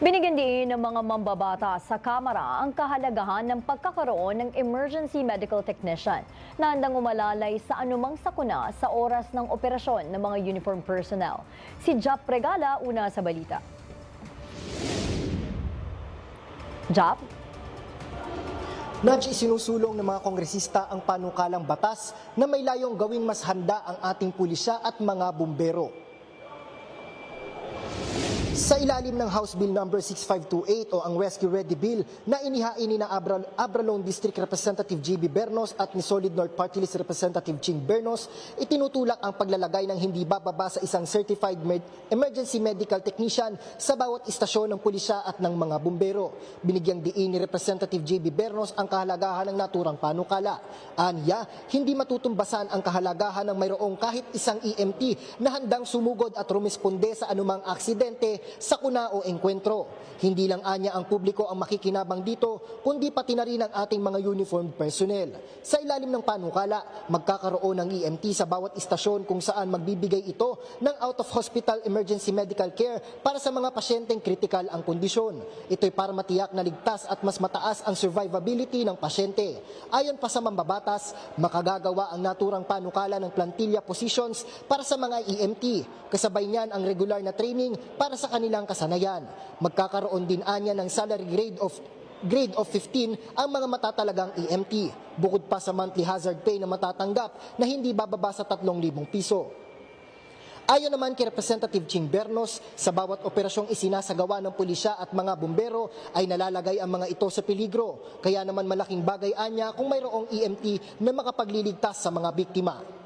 Binigyan din ng mga mambabata sa Kamara ang kahalagahan ng pagkakaroon ng emergency medical technician na handang umalalay sa anumang sakuna sa oras ng operasyon ng mga uniform personnel. Si Jap Regala, una sa balita. Jap? Isinusulong ng mga kongresista ang panukalang batas na may layong gawing mas handa ang ating pulisya at mga bumbero. Sa ilalim ng House Bill No. 6528 o ang Rescue Ready Bill na inihain ni Abralon District Representative GB Bernos at ni Solid North Party List Representative Ching Bernos, itinutulak ang paglalagay ng hindi bababa sa isang certified emergency medical technician sa bawat istasyon ng pulisya at ng mga bumbero. Binigyang diin ni Representative GB Bernos ang kahalagahan ng naturang panukala. Anya, hindi matutumbasan ang kahalagahan ng mayroong kahit isang EMT na handang sumugod at rumisponde sa anumang aksidente, sakuna o engkwentro. Hindi lang anya ang publiko ang makikinabang dito, kundi pati na rin ang ating mga uniformed personnel. Sa ilalim ng panukala, magkakaroon ng EMT sa bawat istasyon kung saan magbibigay ito ng out-of-hospital emergency medical care para sa mga pasyenteng kritikal ang kondisyon. Ito'y para matiyak na ligtas at mas mataas ang survivability ng pasyente. Ayon pa sa mambabatas, makagagawa ang naturang panukala ng plantilla positions para sa mga EMT. Kasabay niyan ang regular na training para sa kanilang kasanayan. Magkakaroon din anya ng salary grade of 15 ang mga matatalagang EMT, bukod pa sa monthly hazard pay na matatanggap na hindi bababa sa 3,000 piso. Ayon naman kay Representative Ching Bernos, sa bawat operasyong isinasagawa ng pulisya at mga bumbero ay nalalagay ang mga ito sa peligro. Kaya naman malaking bagay anya kung mayroong EMT na makapagliligtas sa mga biktima.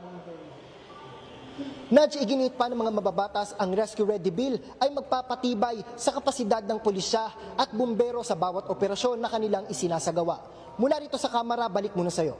Iginit pa ng mga mababatas ang Rescue Ready Bill ay magpapatibay sa kapasidad ng pulisya at bumbero sa bawat operasyon na kanilang isinasagawa. Mula rito sa Kamara, balik muna sa iyo.